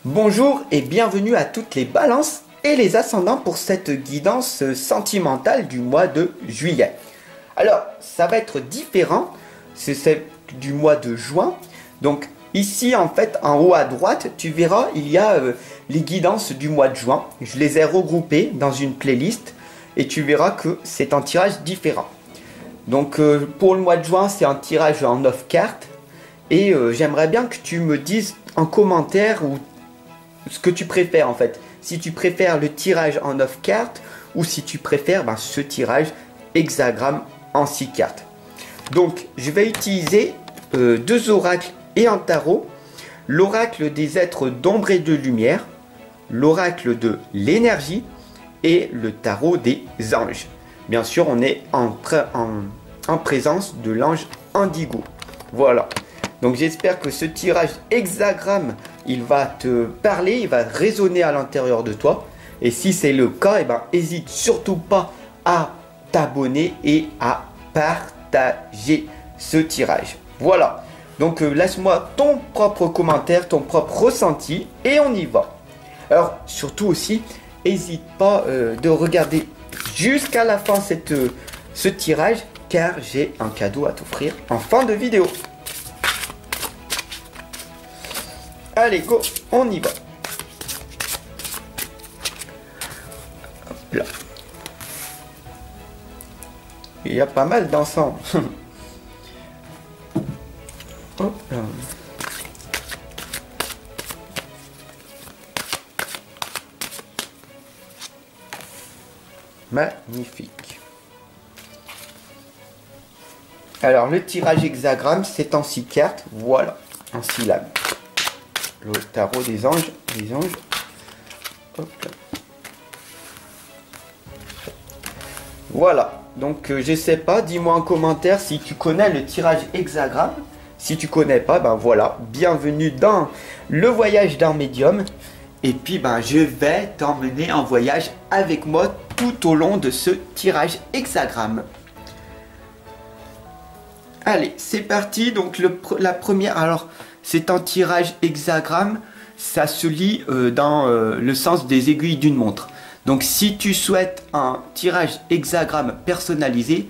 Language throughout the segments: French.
Bonjour et bienvenue à toutes les balances et les ascendants pour cette guidance sentimentale du mois de juillet. Alors, ça va être différent, c'est celle du mois de juin. Donc ici, en fait, en haut à droite, tu verras, il y a les guidances du mois de juin. Je les ai regroupées dans une playlist et tu verras que c'est un tirage différent. Donc pour le mois de juin, c'est un tirage en 9 cartes. Et j'aimerais bien que tu me dises en commentaire ou ce que tu préfères en fait. Si tu préfères le tirage en 9 cartes ou si tu préfères ce tirage hexagramme en 6 cartes. Donc je vais utiliser deux oracles et un tarot. L'oracle des êtres d'ombre et de lumière, l'oracle de l'énergie et le tarot des anges. Bien sûr, on est en présence de l'ange Indigo. Voilà. Donc j'espère que ce tirage hexagramme, il va te parler, il va résonner à l'intérieur de toi. Et si c'est le cas, n'hésite surtout pas à t'abonner et à partager ce tirage. Voilà. Donc laisse-moi ton propre commentaire, ton propre ressenti et on y va. Alors surtout aussi, n'hésite pas de regarder jusqu'à la fin ce tirage car j'ai un cadeau à t'offrir en fin de vidéo. Allez, go, on y va. Hop là. Il y a pas mal d'encens. Hop là. Magnifique. Alors, le tirage hexagramme, c'est en 6 cartes. Voilà, en 6 lames. Le tarot des anges. Hop là. Voilà. Donc, je sais pas, dis-moi en commentaire si tu connais le tirage hexagramme. Si tu connais pas, voilà. Bienvenue dans le voyage d'un médium. Et puis, je vais t'emmener en voyage avec moi tout au long de ce tirage hexagramme. Allez, c'est parti. Donc, la première... Alors, c'est un tirage hexagramme. Ça se lit dans le sens des aiguilles d'une montre. Donc, si tu souhaites un tirage hexagramme personnalisé,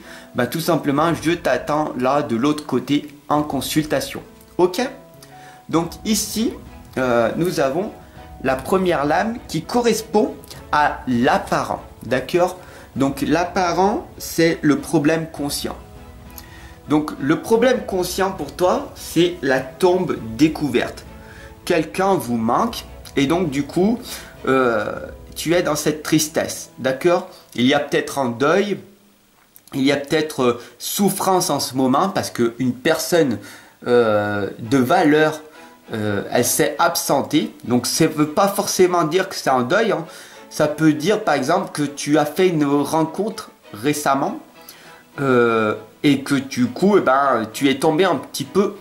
tout simplement, je t'attends là de l'autre côté en consultation. Ok? Donc, ici, nous avons la première lame qui correspond à l'apparent. D'accord? Donc, l'apparent, c'est le problème conscient. Donc, le problème conscient pour toi, c'est la tombe découverte. Quelqu'un vous manque et donc, du coup, tu es dans cette tristesse. D'accord? Il y a peut-être un deuil, il y a peut-être souffrance en ce moment parce qu'une personne de valeur, elle s'est absentée. Donc, ça ne veut pas forcément dire que c'est un deuil. Hein. Ça peut dire, par exemple, que tu as fait une rencontre récemment. Et que du coup, tu es tombé un petit peu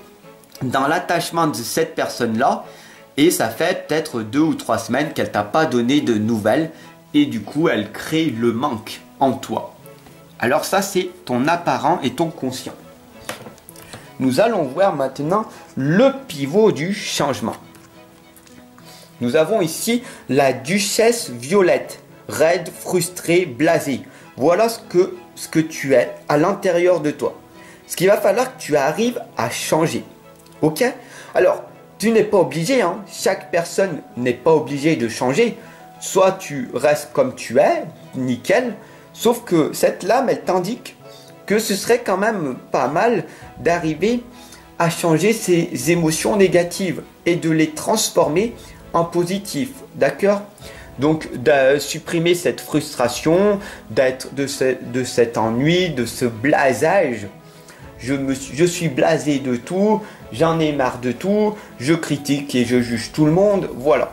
dans l'attachement de cette personne-là. Et ça fait peut-être 2 ou 3 semaines qu'elle t'a pas donné de nouvelles. Et du coup, elle crée le manque en toi. Alors ça, c'est ton apparent et ton conscient. Nous allons voir maintenant le pivot du changement. Nous avons ici la duchesse violette, raide, frustrée, blasée. Voilà ce que tu es à l'intérieur de toi. Ce qu'il va falloir que tu arrives à changer. Ok? Alors, tu n'es pas obligé, hein. Chaque personne n'est pas obligée de changer. Soit tu restes comme tu es, nickel. Sauf que cette lame, elle t'indique que ce serait quand même pas mal d'arriver à changer ces émotions négatives et de les transformer en positif. D'accord? Donc, de supprimer cette frustration, de cet ennui, de ce blasage. Je suis blasé de tout, j'en ai marre de tout, je critique et je juge tout le monde, voilà.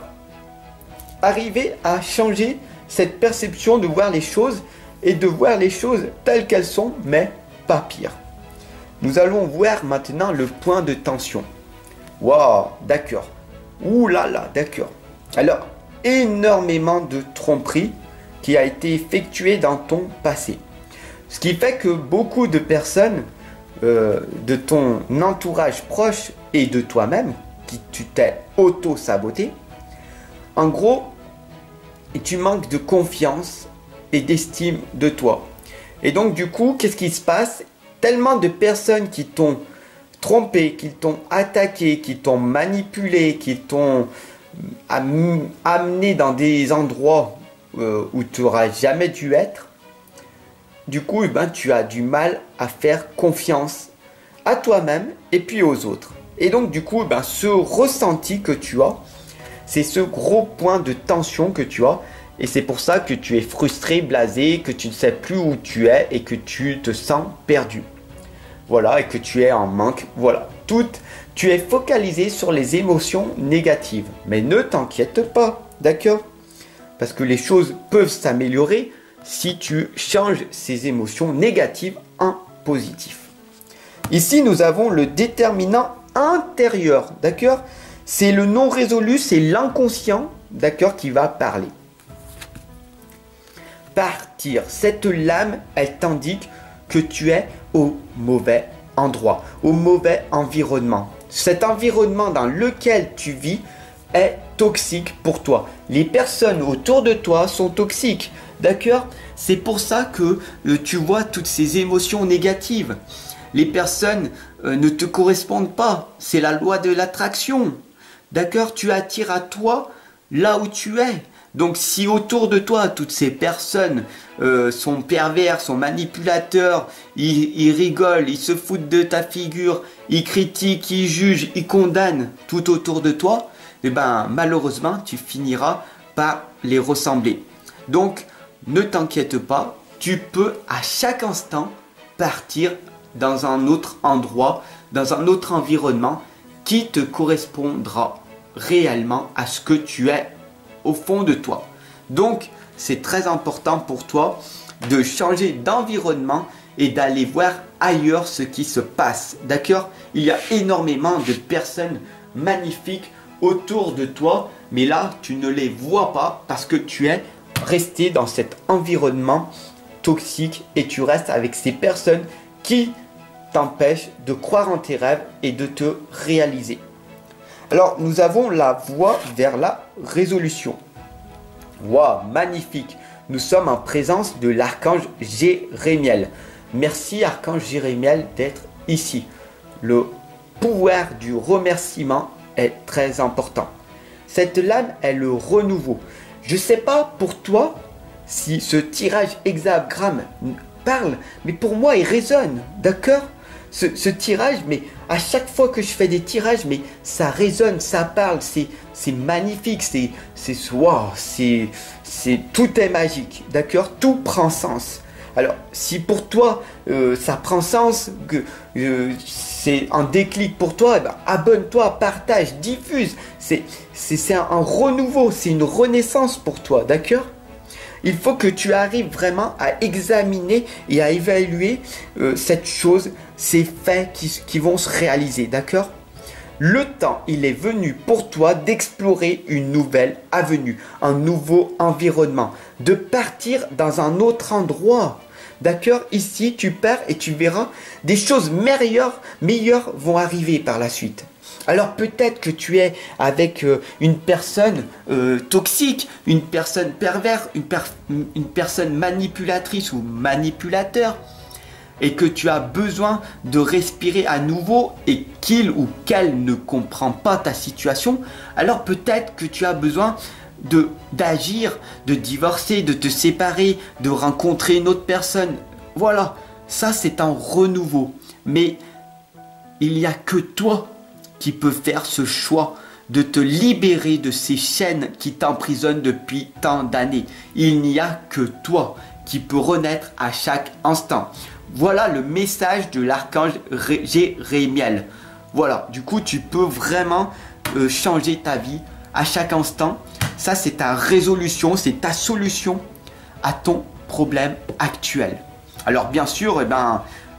Arriver à changer cette perception de voir les choses et de voir les choses telles qu'elles sont, mais pas pire. Nous allons voir maintenant le point de tension. Waouh, d'accord. Ouh là là, d'accord. Alors, énormément de tromperie qui a été effectuée dans ton passé. Ce qui fait que beaucoup de personnes de ton entourage proche et de toi-même, qui tu t'es auto-saboté, En gros, tu manques de confiance et d'estime de toi. Et donc du coup, qu'est-ce qui se passe? Tellement de personnes qui t'ont trompé, qui t'ont attaqué, qui t'ont manipulé, qui t'ont amené dans des endroits où tu n'auras jamais dû être. Du coup, tu as du mal à faire confiance à toi-même et puis aux autres. Et donc du coup, ce ressenti que tu as, c'est ce gros point de tension que tu as. Et c'est pour ça que tu es frustré, blasé, que tu ne sais plus où tu es et que tu te sens perdu. Voilà, et que tu es en manque. Voilà, tu es focalisé sur les émotions négatives. Mais ne t'inquiète pas, d'accord? Parce que les choses peuvent s'améliorer si tu changes ces émotions négatives en positif. Ici, nous avons le déterminant intérieur, d'accord? C'est le non résolu, c'est l'inconscient, d'accord, qui va parler. Partir. Cette lame, elle t'indique que tu es au mauvais endroit, au mauvais environnement. Cet environnement dans lequel tu vis est toxique pour toi. Les personnes autour de toi sont toxiques, d'accord? C'est pour ça que tu vois toutes ces émotions négatives. Les personnes ne te correspondent pas. C'est la loi de l'attraction. D'accord? Tu attires à toi là où tu es. Donc si autour de toi, toutes ces personnes sont pervers, sont manipulateurs, ils rigolent, ils se foutent de ta figure, ils critiquent, ils jugent, ils condamnent tout autour de toi, et malheureusement, tu finiras par les ressembler. Donc, ne t'inquiète pas, tu peux à chaque instant partir dans un autre endroit, dans un autre environnement qui te correspondra réellement à ce que tu es au fond de toi. Donc, c'est très important pour toi de changer d'environnement et d'aller voir ailleurs ce qui se passe. D'accord? Il y a énormément de personnes magnifiques autour de toi, mais là, tu ne les vois pas parce que tu es resté dans cet environnement toxique et tu restes avec ces personnes qui t'empêchent de croire en tes rêves et de te réaliser. Alors, nous avons la voie vers la résolution. Waouh, magnifique! Nous sommes en présence de l'archange Jérémiel. Merci, archange Jérémiel, d'être ici. Le pouvoir du remerciement est très important. Cette lame est le renouveau. Je ne sais pas pour toi si ce tirage hexagramme parle, mais pour moi, il résonne. D'accord? Ce tirage, mais à chaque fois que je fais des tirages, mais ça résonne, ça parle, c'est magnifique, wow, tout est magique, d'accord? Tout prend sens. Alors, si pour toi, ça prend sens, que c'est un déclic pour toi, abonne-toi, partage, diffuse. C'est un renouveau, c'est une renaissance pour toi, d'accord? Il faut que tu arrives vraiment à examiner et à évaluer cette chose, ces faits qui vont se réaliser, d'accord? Le temps, il est venu pour toi d'explorer une nouvelle avenue, un nouveau environnement, de partir dans un autre endroit. D'accord? Ici, tu pars et tu verras des choses meilleures vont arriver par la suite. Alors peut-être que tu es avec une personne toxique, une personne perverse, une personne manipulatrice ou manipulateur et que tu as besoin de respirer à nouveau et qu'il ou qu'elle ne comprend pas ta situation, alors peut-être que tu as besoin d'agir, de divorcer, de te séparer, de rencontrer une autre personne. Voilà, ça c'est un renouveau. Mais il n'y a que toi qui peut faire ce choix de te libérer de ces chaînes qui t'emprisonnent depuis tant d'années. Il n'y a que toi qui peux renaître à chaque instant. Voilà le message de l'archange Jérémiel. Voilà, du coup tu peux vraiment changer ta vie à chaque instant. Ça c'est ta résolution, c'est ta solution à ton problème actuel. Alors bien sûr,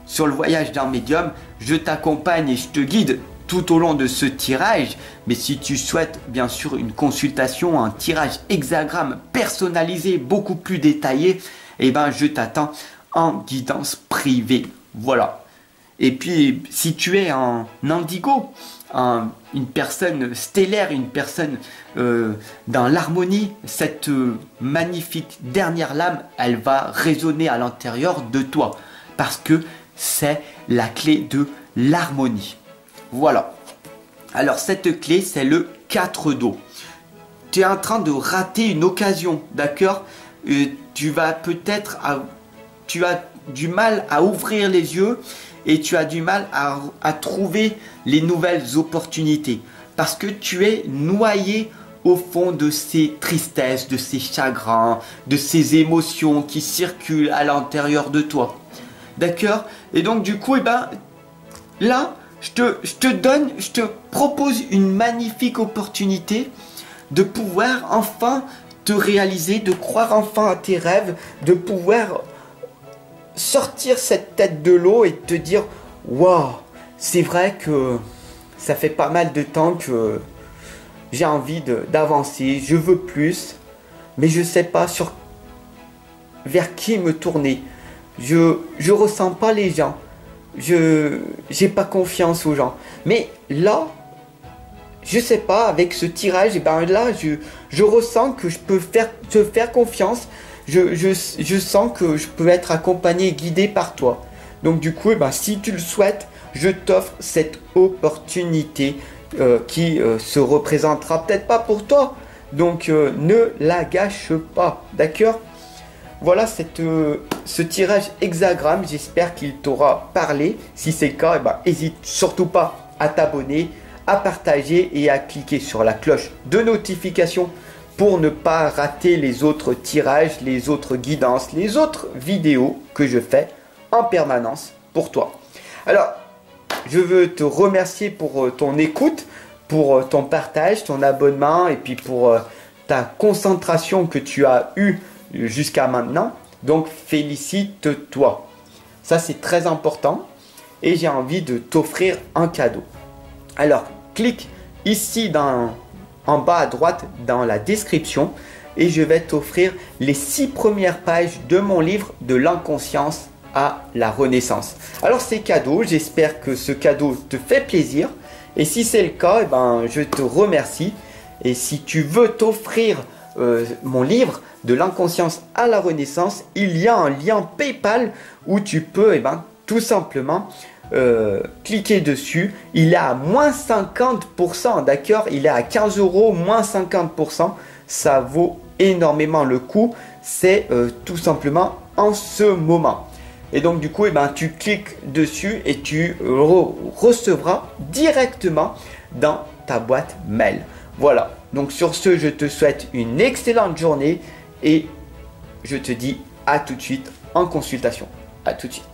sur le voyage d'un médium, je t'accompagne et je te guide tout au long de ce tirage, mais si tu souhaites bien sûr une consultation, un tirage hexagramme personnalisé, beaucoup plus détaillé, je t'attends en guidance privée. Voilà. Et puis, si tu es un indigo, une personne stellaire, une personne dans l'harmonie, cette magnifique dernière lame, elle va résonner à l'intérieur de toi. Parce que c'est la clé de l'harmonie. Voilà. Alors, cette clé, c'est le 4 d'eau. Tu es en train de rater une occasion, d'accord? Tu vas peut-être... Tu as du mal à ouvrir les yeux et tu as du mal à trouver les nouvelles opportunités. Parce que tu es noyé au fond de ces tristesses, de ces chagrins, de ces émotions qui circulent à l'intérieur de toi. D'accord? Et donc du coup, là, je te propose une magnifique opportunité de pouvoir enfin te réaliser, de croire enfin à tes rêves, de pouvoir sortir cette tête de l'eau et te dire « Waouh, c'est vrai que ça fait pas mal de temps que j'ai envie d'avancer, je veux plus, mais je sais pas vers qui me tourner. Je ressens pas les gens, j'ai pas confiance aux gens. Mais là, je sais pas, avec ce tirage, là, je ressens que je peux te faire confiance. Je sens que je peux être accompagné, guidé par toi. Donc du coup, si tu le souhaites, je t'offre cette opportunité qui se représentera peut-être pas pour toi. Donc ne la gâche pas, d'accord? Voilà ce tirage hexagramme, j'espère qu'il t'aura parlé. Si c'est le cas, n'hésite surtout pas à t'abonner, à partager et à cliquer sur la cloche de notification pour ne pas rater les autres tirages, les autres guidances, les autres vidéos que je fais en permanence pour toi. Alors, je veux te remercier pour ton écoute, pour ton partage, ton abonnement et puis pour ta concentration que tu as eue jusqu'à maintenant. Donc, félicite-toi. Ça, c'est très important et j'ai envie de t'offrir un cadeau. Alors, clique ici en bas à droite dans la description et je vais t'offrir les 6 premières pages de mon livre de l'inconscience à la renaissance. Alors c'est cadeau, j'espère que ce cadeau te fait plaisir et si c'est le cas, je te remercie. Et si tu veux t'offrir mon livre de l'inconscience à la renaissance, il y a un lien PayPal où tu peux tout simplement cliquez dessus. Il est à moins 50%, d'accord? Il est à 15 €, moins 50%. Ça vaut énormément le coup. C'est tout simplement en ce moment. Et donc du coup, tu cliques dessus et tu recevras directement dans ta boîte mail. Voilà. Donc sur ce, je te souhaite une excellente journée et je te dis à tout de suite en consultation. À tout de suite.